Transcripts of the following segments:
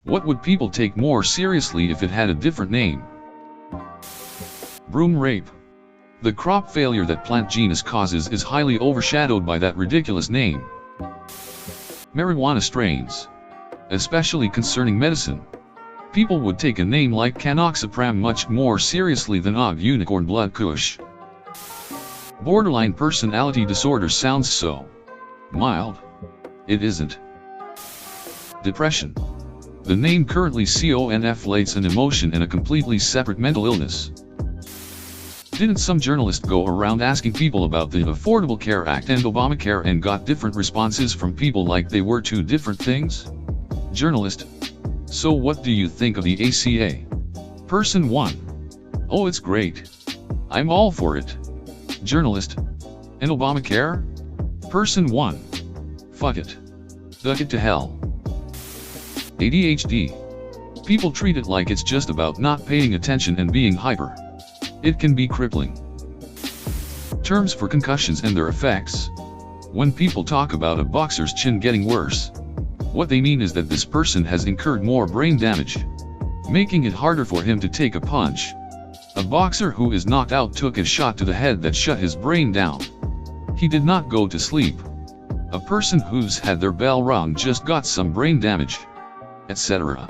What would people take more seriously if it had a different name? Broom rape. The crop failure that plant genus causes is highly overshadowed by that ridiculous name. Marijuana strains. Especially concerning medicine. People would take a name like canoxapram much more seriously than Og Unicorn Blood Kush. Borderline personality disorder sounds so mild. It isn't. Depression. The name currently conflates an emotion and a completely separate mental illness. Didn't some journalist go around asking people about the Affordable Care Act and Obamacare and got different responses from people like they were two different things? Journalist: so what do you think of the ACA? Person 1: oh, it's great. I'm all for it. Journalist: and Obamacare? Person 1: fuck it. Duck it to hell. ADHD. People treat it like it's just about not paying attention and being hyper. It can be crippling. Terms for concussions and their effects. When people talk about a boxer's chin getting worse, what they mean is that this person has incurred more brain damage, making it harder for him to take a punch. A boxer who is knocked out took a shot to the head that shut his brain down. He did not go to sleep. A person who's had their bell rung just got some brain damage, etc.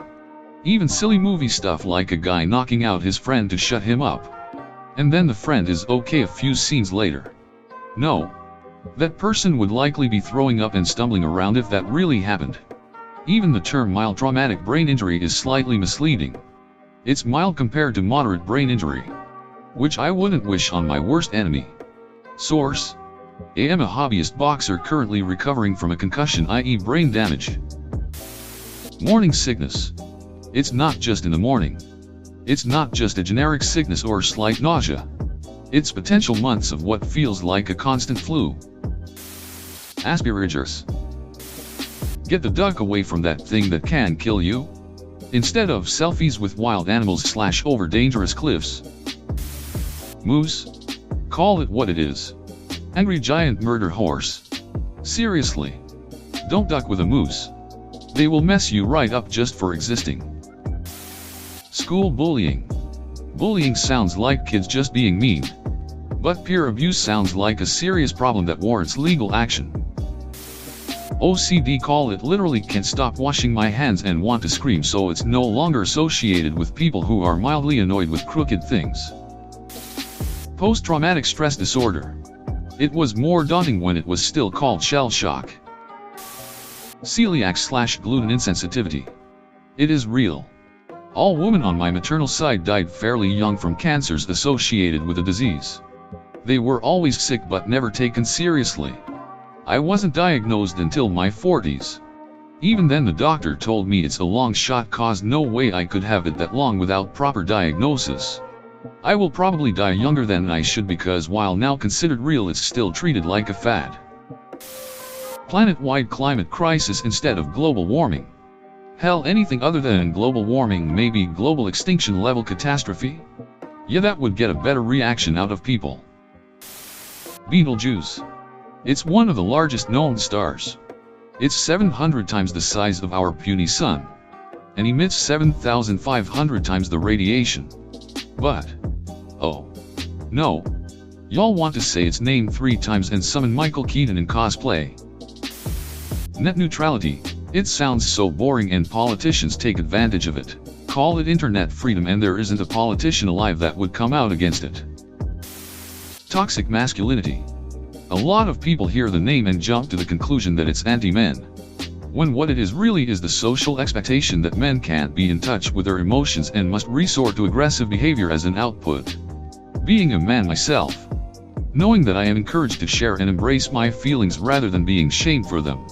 Even silly movie stuff like a guy knocking out his friend to shut him up, and then the friend is okay a few scenes later. No. That person would likely be throwing up and stumbling around if that really happened. Even the term mild traumatic brain injury is slightly misleading. It's mild compared to moderate brain injury, which I wouldn't wish on my worst enemy. Source: I am a hobbyist boxer currently recovering from a concussion, i.e. brain damage. Morning sickness. It's not just in the morning. It's not just a generic sickness or slight nausea. It's potential months of what feels like a constant flu. Asparagus. Get the duck away from that thing that can kill you. Instead of selfies with wild animals / over dangerous cliffs. Moose. Call it what it is. Angry giant murder horse. Seriously. Don't duck with a moose. They will mess you right up just for existing. School bullying. Bullying sounds like kids just being mean. But peer abuse sounds like a serious problem that warrants legal action. OCD. Call it literally can't stop washing my hands and want to scream, so it's no longer associated with people who are mildly annoyed with crooked things. Post-traumatic stress disorder. It was more daunting when it was still called shell shock. Celiac / gluten insensitivity. It is real. All women on my maternal side died fairly young from cancers associated with the disease. They were always sick but never taken seriously. I wasn't diagnosed until my 40s. Even then the doctor told me it's a long shot cause no way I could have it that long without proper diagnosis. I will probably die younger than I should because while now considered real, it's still treated like a fad. Planet-wide climate crisis instead of global warming. Hell, anything other than global warming, maybe global extinction level catastrophe? Yeah, that would get a better reaction out of people. Betelgeuse. It's one of the largest known stars. It's 700 times the size of our puny sun, and emits 7,500 times the radiation. But, oh no, y'all want to say its name 3 times and summon Michael Keaton in cosplay. Net neutrality. It sounds so boring and politicians take advantage of it. Call it internet freedom and there isn't a politician alive that would come out against it. Toxic masculinity. A lot of people hear the name and jump to the conclusion that it's anti-men, when what it is really is the social expectation that men can't be in touch with their emotions and must resort to aggressive behavior as an output. Being a man myself, knowing that I am encouraged to share and embrace my feelings rather than being shamed for them,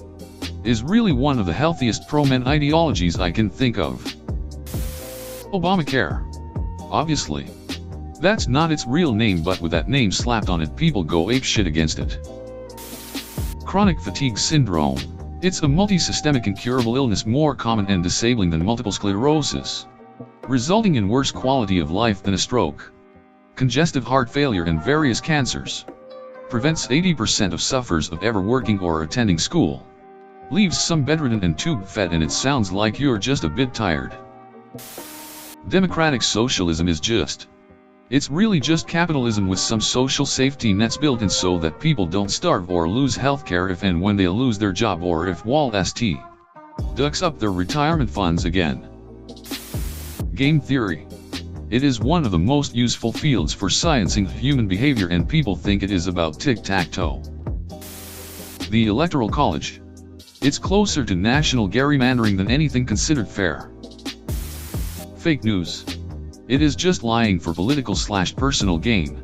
is really one of the healthiest pro-men ideologies I can think of. Obamacare. Obviously. That's not its real name, but with that name slapped on it, people go apeshit against it. Chronic fatigue syndrome. It's a multi-systemic incurable illness more common and disabling than multiple sclerosis, resulting in worse quality of life than a stroke, congestive heart failure and various cancers. Prevents 80% of sufferers of ever working or attending school. Leaves some bedridden and tube-fed, and it sounds like you're just a bit tired. Democratic socialism is just. It's really just capitalism with some social safety nets built in so that people don't starve or lose healthcare if and when they lose their job, or if Wall St. ducks up their retirement funds again. Game theory. It is one of the most useful fields for sciencing human behavior, and people think it is about tic-tac-toe. The Electoral College. It's closer to national gerrymandering than anything considered fair. Fake news. It is just lying for political/personal gain.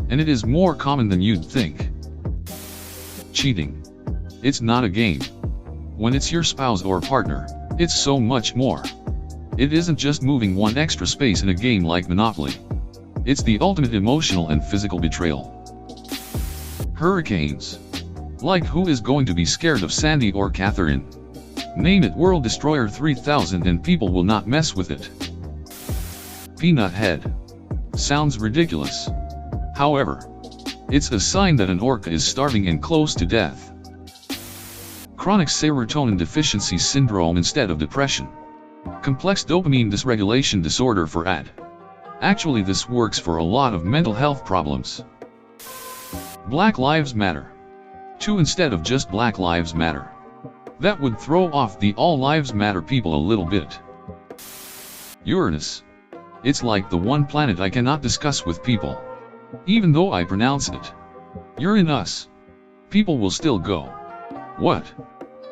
And it is more common than you'd think. Cheating. It's not a game. When it's your spouse or partner, it's so much more. It isn't just moving one extra space in a game like Monopoly. It's the ultimate emotional and physical betrayal. Hurricanes. Like, who is going to be scared of Sandy or Catherine? Name it World Destroyer 3000 and people will not mess with it. Peanut head. Sounds ridiculous. However, it's a sign that an orca is starving and close to death. Chronic serotonin deficiency syndrome instead of depression. Complex dopamine dysregulation disorder for AD. Actually, this works for a lot of mental health problems. Black Lives Matter. 2 instead of just Black Lives Matter. That would throw off the All Lives Matter people a little bit. Uranus. It's like the one planet I cannot discuss with people. Even though I pronounce it Uranus. People will still go, what?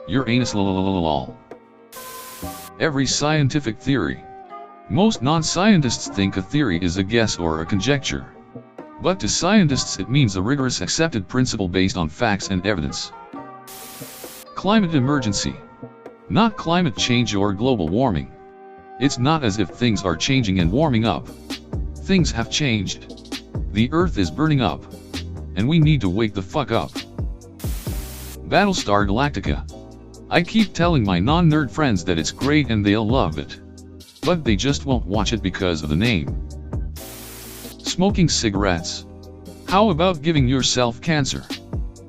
Uranus lol. Every scientific theory. Most non-scientists think a theory is a guess or a conjecture. But to scientists it means a rigorous accepted principle based on facts and evidence. Climate emergency. Not climate change or global warming. It's not as if things are changing and warming up. Things have changed. The Earth is burning up. And we need to wake the fuck up. Battlestar Galactica. I keep telling my non-nerd friends that it's great and they'll love it. But they just won't watch it because of the name. Smoking cigarettes. How about giving yourself cancer?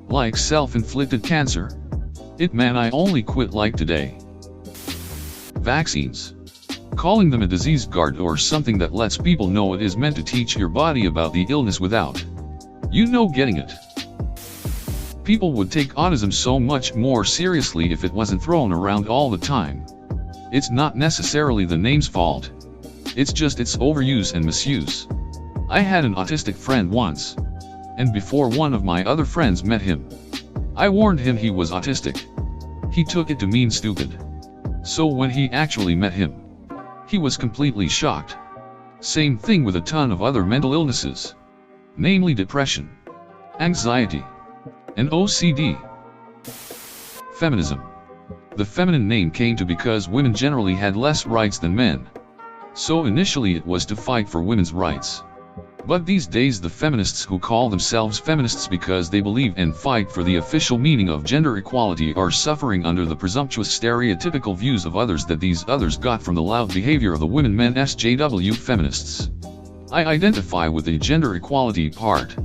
Like self-inflicted cancer? Man, I only quit like today. Vaccines. Calling them a disease guard or something that lets people know it is meant to teach your body about the illness without, getting it. People would take autism so much more seriously if it wasn't thrown around all the time. It's not necessarily the name's fault. It's just its overuse and misuse. I had an autistic friend once. And before one of my other friends met him, I warned him he was autistic. He took it to mean stupid. So when he actually met him, he was completely shocked. Same thing with a ton of other mental illnesses. Namely depression, anxiety, and OCD. Feminism. The feminine name came to because women generally had less rights than men. So initially it was to fight for women's rights. But these days the feminists who call themselves feminists because they believe and fight for the official meaning of gender equality are suffering under the presumptuous stereotypical views of others that these others got from the loud behavior of the women men SJW feminists. I identify with the gender equality part.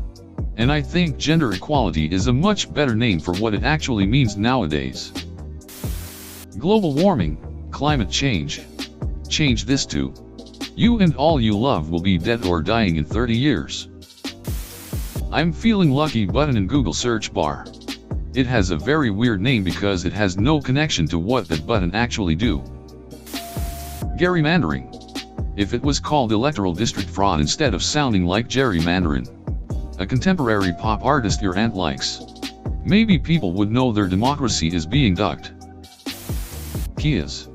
And I think gender equality is a much better name for what it actually means nowadays. Global warming, climate change. Change this to: you and all you love will be dead or dying in 30 years. I'm feeling lucky button in Google search bar. It has a very weird name because it has no connection to what that button actually do. Gerrymandering. If it was called electoral district fraud instead of sounding like gerrymandering, a contemporary pop artist your aunt likes, maybe people would know their democracy is being ducked. Kias.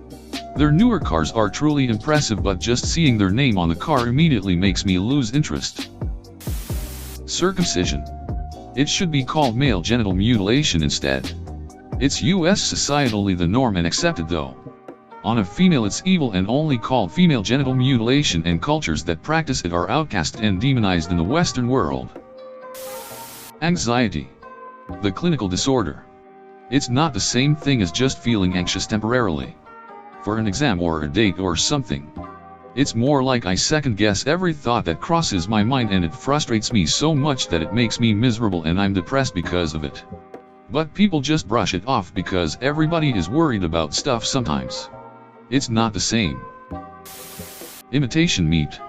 Their newer cars are truly impressive, but just seeing their name on the car immediately makes me lose interest. Circumcision. It should be called male genital mutilation instead. It's US societally the norm and accepted though. On a female it's evil and only called female genital mutilation, and cultures that practice it are outcast and demonized in the Western world. Anxiety. The clinical disorder. It's not the same thing as just feeling anxious temporarily for an exam or a date or something. It's more like I second guess every thought that crosses my mind, and it frustrates me so much that it makes me miserable and I'm depressed because of it. But people just brush it off because everybody is worried about stuff sometimes. It's not the same. Imitation meat.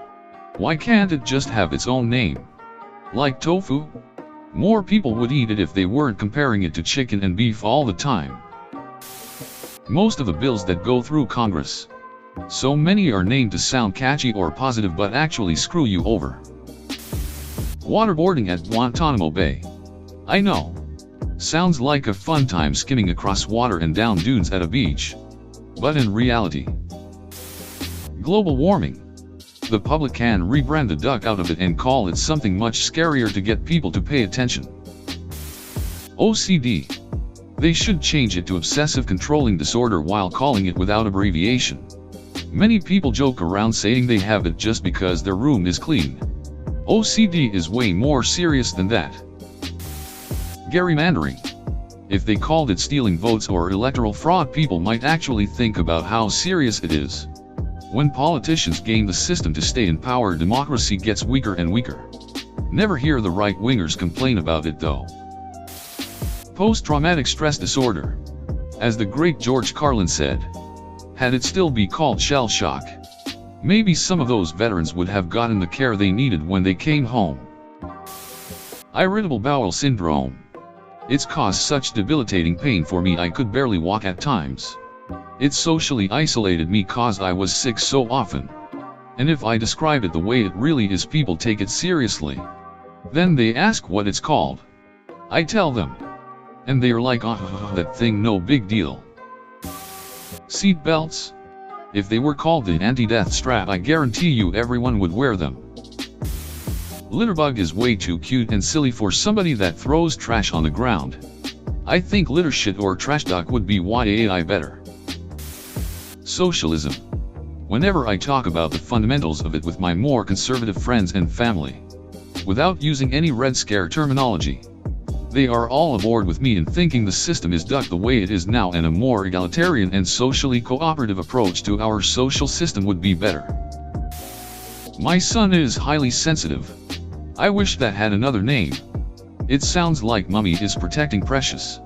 Why can't it just have its own name? Like tofu? More people would eat it if they weren't comparing it to chicken and beef all the time. Most of the bills that go through Congress, so many are named to sound catchy or positive but actually screw you over. Waterboarding at Guantanamo Bay. I know. Sounds like a fun time skimming across water and down dunes at a beach. But in reality, global warming. The public can rebrand the duck out of it and call it something much scarier to get people to pay attention. OCD. They should change it to obsessive controlling disorder while calling it without abbreviation. Many people joke around saying they have it just because their room is clean. OCD is way more serious than that. Gerrymandering. If they called it stealing votes or electoral fraud, people might actually think about how serious it is. When politicians game the system to stay in power, democracy gets weaker and weaker. Never hear the right-wingers complain about it though. Post-traumatic stress disorder. As the great George Carlin said, had it still be called shell shock, maybe some of those veterans would have gotten the care they needed when they came home. Irritable bowel syndrome. It's caused such debilitating pain for me I could barely walk at times. It socially isolated me cause I was sick so often. And if I describe it the way it really is, people take it seriously. Then they ask what it's called. I tell them. And they're like, oh, that thing, no big deal. Seat belts? If they were called the anti-death strap, I guarantee you everyone would wear them. Litterbug is way too cute and silly for somebody that throws trash on the ground. I think litter shit or trash duck would be YAI better. Socialism. Whenever I talk about the fundamentals of it with my more conservative friends and family, without using any Red Scare terminology, they are all aboard with me in thinking the system is duck the way it is now, and a more egalitarian and socially cooperative approach to our social system would be better. My son is highly sensitive. I wish that had another name. It sounds like Mummy is protecting Precious,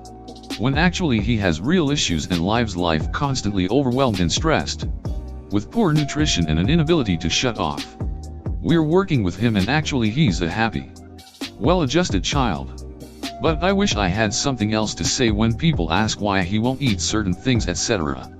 when actually he has real issues and lives life constantly overwhelmed and stressed, with poor nutrition and an inability to shut off. We're working with him and actually he's a happy, well-adjusted child. But I wish I had something else to say when people ask why he won't eat certain things, etc.